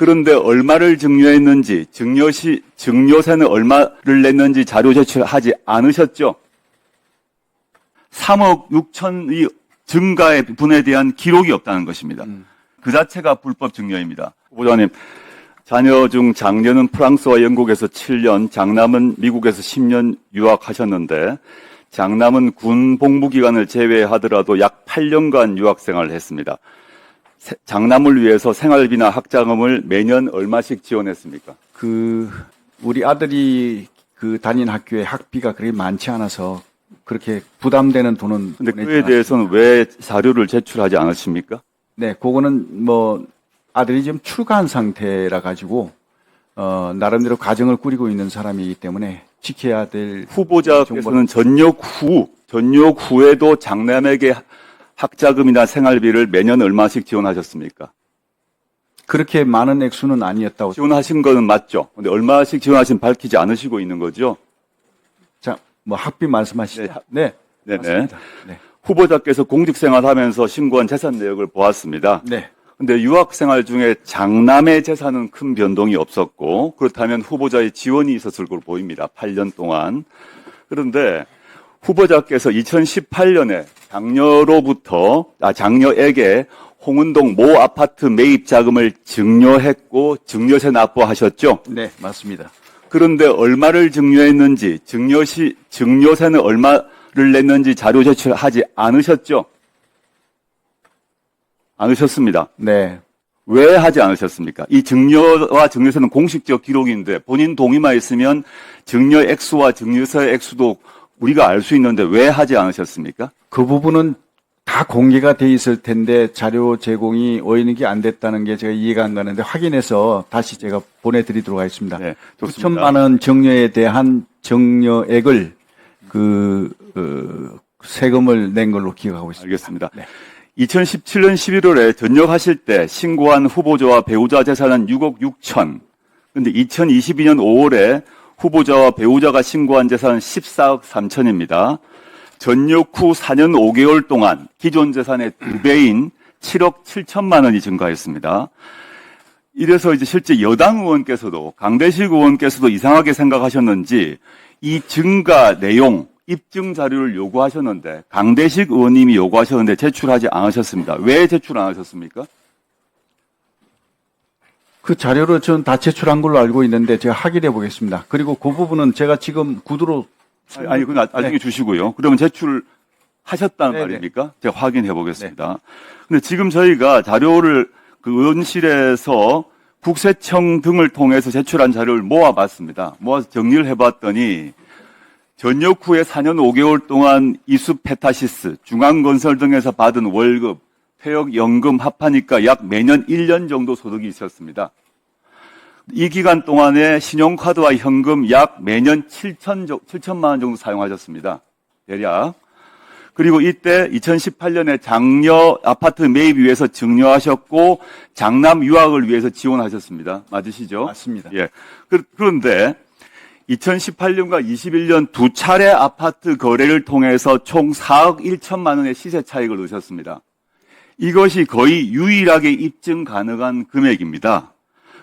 그런데 얼마를 증여했는지, 증여세는 얼마를 냈는지 자료 제출하지 않으셨죠? 3억 6천의 증가의 분에 대한 기록이 없다는 것입니다. 그 자체가 불법 증여입니다. 후보자님, 자녀 중 장녀는 프랑스와 영국에서 7년, 장남은 미국에서 10년 유학하셨는데 장남은 군 복무 기간을 제외하더라도 약 8년간 유학 생활을 했습니다. 장남을 위해서 생활비나 학자금을 매년 얼마씩 지원했습니까? 우리 아들이 다닌 학교에 학비가 그렇게 많지 않아서 그렇게 부담되는 돈은. 근데 그에 대해서는 왜 자료를 제출하지 않으십니까? 네, 그거는 아들이 지금 출가한 상태라 가지고 나름대로 가정을 꾸리고 있는 사람이기 때문에 지켜야 될. 후보자께서는 전역 후에도 장남에게 학자금이나 생활비를 매년 얼마씩 지원하셨습니까? 그렇게 많은 액수는 아니었다고. 지원하신 거는 맞죠? 근데 얼마씩 지원하신 밝히지 않으시고 있는 거죠? 자, 학비 말씀하시죠. 네. 네네. 맞습니다. 네. 후보자께서 공직생활하면서 신고한 재산 내역을 보았습니다. 네. 근데 유학생활 중에 장남의 재산은 큰 변동이 없었고 그렇다면 후보자의 지원이 있었을 걸로 보입니다. 8년 동안. 그런데 후보자께서 2018년에 장녀에게 홍은동 모 아파트 매입 자금을 증여했고 증여세 납부하셨죠? 네, 맞습니다. 그런데 얼마를 증여했는지, 증여세는 얼마를 냈는지 자료 제출하지 않으셨죠? 않으셨습니다. 네. 왜 하지 않으셨습니까? 이 증여와 증여세는 공식적 기록인데 본인 동의만 있으면 증여 액수와 증여세 액수도 우리가 알 수 있는데 왜 하지 않으셨습니까? 그 부분은 다 공개가 돼 있을 텐데 자료 제공이 오인이 안 됐다는 게 제가 이해가 안 가는데 확인해서 다시 제가 보내드리도록 하겠습니다. 네, 좋습니다. 9천만 원 증여에 대한 증여액을 세금을 낸 걸로 기억하고 있습니다. 알겠습니다. 네. 2017년 11월에 전역하실 때 신고한 후보자와 배우자 재산은 6억 6천. 그런데 2022년 5월에 후보자와 배우자가 신고한 재산은 14억 3천입니다. 전역 후 4년 5개월 동안 기존 재산의 2배인 7억 7천만 원이 증가했습니다. 이래서 이제 실제 여당 의원께서도 강대식 의원께서도 이상하게 생각하셨는지 이 증가 내용 입증 자료를 요구하셨는데 강대식 의원님이 요구하셨는데 제출하지 않으셨습니다. 왜 제출 안 하셨습니까? 그 자료를 저는 다 제출한 걸로 알고 있는데 제가 확인해 보겠습니다. 그리고 그 부분은 제가 지금 구두로. 아니, 그건 나중에 주시고요. 그러면 제출하셨다는 네네. 말입니까? 제가 확인해 보겠습니다. 근데 지금 저희가 자료를 의원실에서 국세청 등을 통해서 제출한 자료를 모아봤습니다. 모아서 정리를 해봤더니 전역 후에 4년 5개월 동안 이수페타시스, 중앙건설 등에서 받은 월급, 퇴역연금 합하니까 약 매년 1년 정도 소득이 있었습니다. 이 기간 동안에 신용카드와 현금 약 매년 7천만 원 정도 사용하셨습니다. 대략. 그리고 이때 2018년에 장녀 아파트 매입 위해서 증여하셨고 장남 유학을 위해서 지원하셨습니다. 맞으시죠? 맞습니다. 예. 그런데 2018년과 21년 두 차례 아파트 거래를 통해서 총 4억 1천만 원의 시세 차익을 얻으셨습니다. 이것이 거의 유일하게 입증 가능한 금액입니다.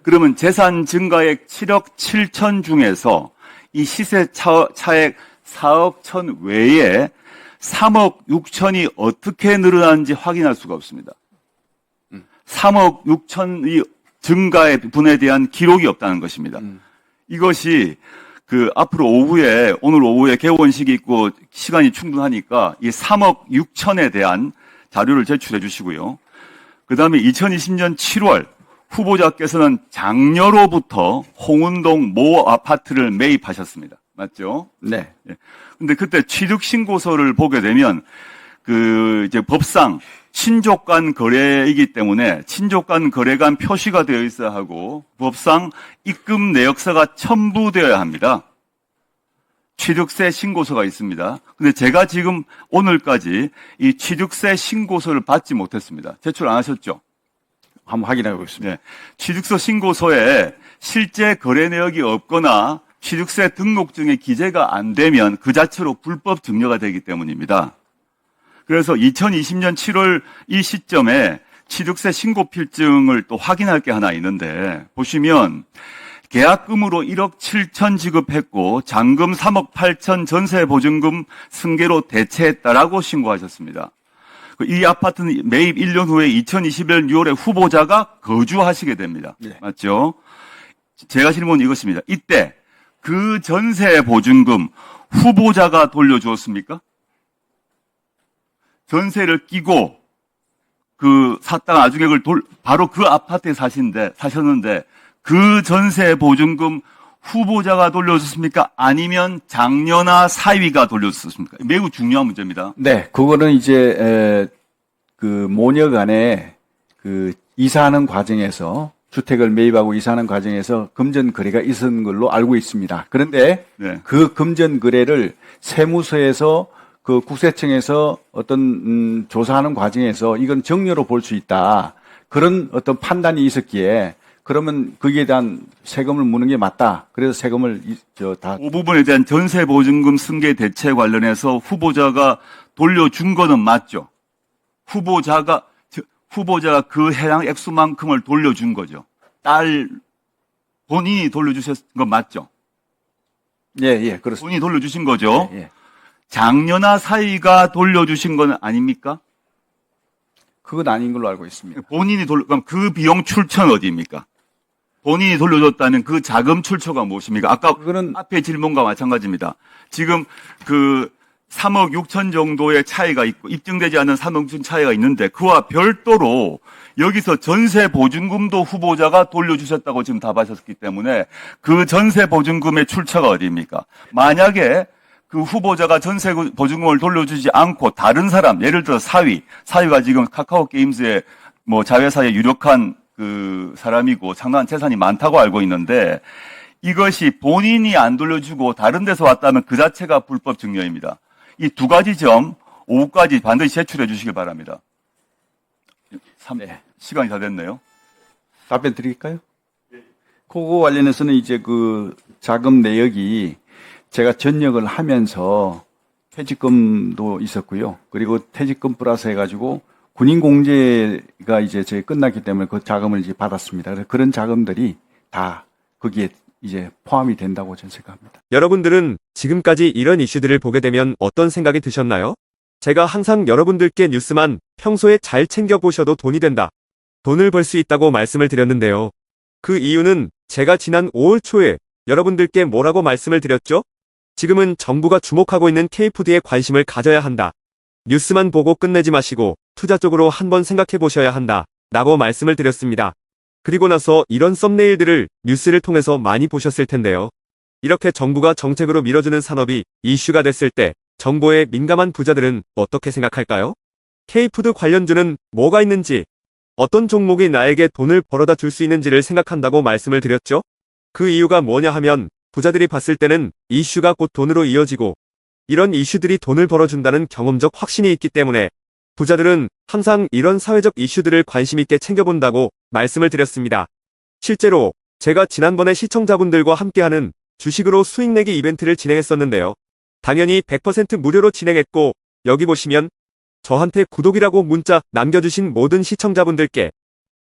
그러면 재산 증가액 7억 7천 중에서 이 시세 차액 4억 천 외에 3억 6천이 어떻게 늘어나는지 확인할 수가 없습니다. 3억 6천의 증가의 분에 대한 기록이 없다는 것입니다. 이것이 앞으로 오늘 오후에 개원식이 있고 시간이 충분하니까 이 3억 6천에 대한 자료를 제출해 주시고요. 그 다음에 2020년 7월 후보자께서는 장녀로부터 홍은동 모 아파트를 매입하셨습니다. 맞죠? 네. 근데 그때 취득신고서를 보게 되면 이제 법상 친족 간 거래이기 때문에 친족 간 거래가 표시가 되어 있어야 하고 법상 입금 내역서가 첨부되어야 합니다. 취득세 신고서가 있습니다. 근데 제가 지금 오늘까지 이 취득세 신고서를 받지 못했습니다. 제출 안 하셨죠? 한번 확인해 보겠습니다. 네. 취득서 신고서에 실제 거래 내역이 없거나 취득세 등록증에 기재가 안 되면 그 자체로 불법 증여가 되기 때문입니다. 그래서 2020년 7월 이 시점에 취득세 신고 필증을 또 확인할 게 하나 있는데 보시면 계약금으로 1억 7천 지급했고 잔금 3억 8천 전세 보증금 승계로 대체했다라고 신고하셨습니다. 이 아파트는 매입 1년 후에 2021년 6월에 후보자가 거주하시게 됩니다. 네. 맞죠? 제가 질문은 이것입니다. 이때 그 전세 보증금 후보자가 돌려주었습니까? 전세를 끼고 그 샀다가 나중에 그걸 바로 그 아파트에 사셨는데 그 전세 보증금 후보자가 돌려줬습니까? 아니면 장녀나 사위가 돌려줬습니까? 매우 중요한 문제입니다. 네, 그거는 이제 그 모녀 간에 그 이사하는 과정에서 주택을 매입하고 이사하는 과정에서 금전 거래가 있었는 걸로 알고 있습니다. 그런데 네. 그 금전 거래를 세무서에서 그 국세청에서 어떤 조사하는 과정에서 이건 정려로 볼 수 있다. 그런 어떤 판단이 있었기에 그러면 거기에 대한 세금을 무는 게 맞다. 그래서 세금을 다. 그 부분에 대한 전세 보증금 승계 대체 관련해서 후보자가 돌려준 거는 맞죠. 후보자가 그 해당 액수만큼을 돌려준 거죠. 딸 본인이 돌려주신 건 맞죠. 예, 그렇습니다. 본인이 돌려주신 거죠. 예. 장녀나 사위가 돌려주신 건 아닙니까? 그건 아닌 걸로 알고 있습니다. 그럼 그 비용 출처는 어디입니까? 본인이 돌려줬다는 그 자금 출처가 무엇입니까? 아까 그거는 앞에 질문과 마찬가지입니다. 지금 그 3억 6천 정도의 차이가 있고 입증되지 않은 3억 6천 차이가 있는데 그와 별도로 여기서 전세 보증금도 후보자가 돌려주셨다고 지금 답하셨기 때문에 그 전세 보증금의 출처가 어디입니까? 만약에 그 후보자가 전세 보증금을 돌려주지 않고 다른 사람, 예를 들어 사위가 지금 카카오 게임즈의 뭐 자회사의 유력한 그 사람이고 상당한 재산이 많다고 알고 있는데 이것이 본인이 안 돌려주고 다른 데서 왔다면 그 자체가 불법 증여입니다. 이 두 가지 점 오후까지 반드시 제출해 주시길 바랍니다. 네. 시간이 다 됐네요. 답변 드릴까요? 그거 관련해서는 이제 그 자금 내역이 제가 전역을 하면서 퇴직금도 있었고요. 그리고 퇴직금 플러스 해가지고 군인 공제가 이제 저희 끝났기 때문에 그 자금을 이제 받았습니다. 그래서 그런 자금들이 다 거기에 이제 포함이 된다고 저는 생각합니다. 여러분들은 지금까지 이런 이슈들을 보게 되면 어떤 생각이 드셨나요? 제가 항상 여러분들께 뉴스만 평소에 잘 챙겨보셔도 돈이 된다. 돈을 벌 수 있다고 말씀을 드렸는데요. 그 이유는 제가 지난 5월 초에 여러분들께 뭐라고 말씀을 드렸죠? 지금은 정부가 주목하고 있는 K푸드에 관심을 가져야 한다. 뉴스만 보고 끝내지 마시고 투자 쪽으로 한번 생각해 보셔야 한다. 라고 말씀을 드렸습니다. 그리고 나서 이런 썸네일들을 뉴스를 통해서 많이 보셨을 텐데요. 이렇게 정부가 정책으로 밀어주는 산업이 이슈가 됐을 때 정보에 민감한 부자들은 어떻게 생각할까요? K푸드 관련주는 뭐가 있는지, 어떤 종목이 나에게 돈을 벌어다 줄 수 있는지를 생각한다고 말씀을 드렸죠? 그 이유가 뭐냐 하면 부자들이 봤을 때는 이슈가 곧 돈으로 이어지고 이런 이슈들이 돈을 벌어준다는 경험적 확신이 있기 때문에 부자들은 항상 이런 사회적 이슈들을 관심 있게 챙겨본다고 말씀을 드렸습니다. 실제로 제가 지난번에 시청자분들과 함께하는 주식으로 수익 내기 이벤트를 진행했었는데요. 당연히 100% 무료로 진행했고 여기 보시면 저한테 구독이라고 문자 남겨주신 모든 시청자분들께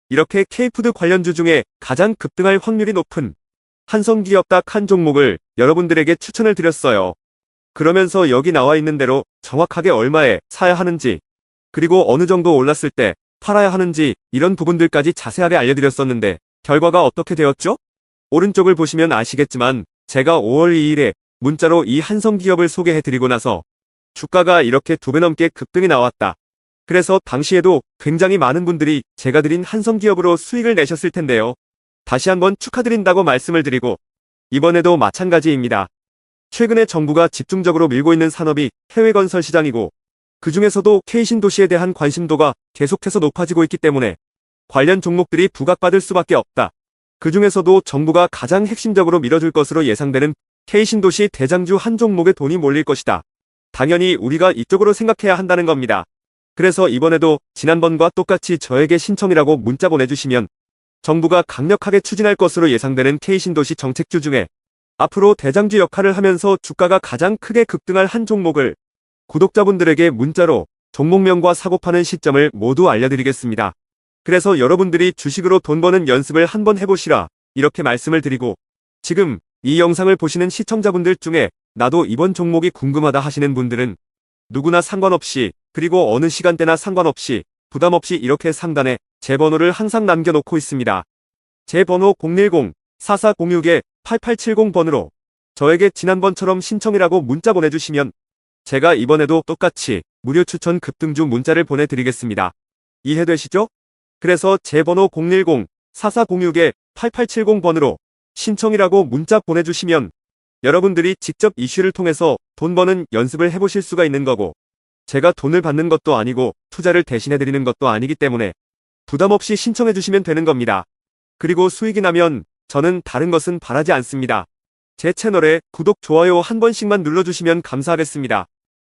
이렇게 K푸드 관련주 중에 가장 급등할 확률이 높은 한성기업 딱 한 종목을 여러분들에게 추천을 드렸어요. 그러면서 여기 나와 있는 대로 정확하게 얼마에 사야 하는지 그리고 어느 정도 올랐을 때 팔아야 하는지 이런 부분들까지 자세하게 알려드렸었는데 결과가 어떻게 되었죠? 오른쪽을 보시면 아시겠지만 제가 5월 2일에 문자로 이 한성기업을 소개해드리고 나서 주가가 이렇게 2배 넘게 급등이 나왔다. 그래서 당시에도 굉장히 많은 분들이 제가 드린 한성기업으로 수익을 내셨을 텐데요. 다시 한번 축하드린다고 말씀을 드리고 이번에도 마찬가지입니다. 최근에 정부가 집중적으로 밀고 있는 산업이 해외 건설 시장이고 그 중에서도 K신도시에 대한 관심도가 계속해서 높아지고 있기 때문에 관련 종목들이 부각받을 수밖에 없다. 그 중에서도 정부가 가장 핵심적으로 밀어줄 것으로 예상되는 K신도시 대장주 한 종목에 돈이 몰릴 것이다. 당연히 우리가 이쪽으로 생각해야 한다는 겁니다. 그래서 이번에도 지난번과 똑같이 저에게 신청이라고 문자 보내주시면 정부가 강력하게 추진할 것으로 예상되는 K신도시 정책주 중에 앞으로 대장주 역할을 하면서 주가가 가장 크게 급등할 한 종목을 구독자분들에게 문자로 종목명과 사고 파는 시점을 모두 알려드리겠습니다. 그래서 여러분들이 주식으로 돈 버는 연습을 한번 해보시라 이렇게 말씀을 드리고, 지금 이 영상을 보시는 시청자분들 중에 나도 이번 종목이 궁금하다 하시는 분들은 누구나 상관없이, 그리고 어느 시간대나 상관없이 부담 없이 이렇게 상단에 제 번호를 항상 남겨놓고 있습니다. 제 번호 010-4406-8870번으로 저에게 지난번처럼 신청이라고 문자 보내주시면 제가 이번에도 똑같이 무료 추천 급등주 문자를 보내드리겠습니다. 이해되시죠? 그래서 제 번호 010-4406-8870번으로 신청이라고 문자 보내주시면 여러분들이 직접 이슈를 통해서 돈 버는 연습을 해보실 수가 있는 거고, 제가 돈을 받는 것도 아니고 투자를 대신해드리는 것도 아니기 때문에 부담 없이 신청해주시면 되는 겁니다. 그리고 수익이 나면 저는 다른 것은 바라지 않습니다. 제 채널에 구독, 좋아요 한 번씩만 눌러주시면 감사하겠습니다.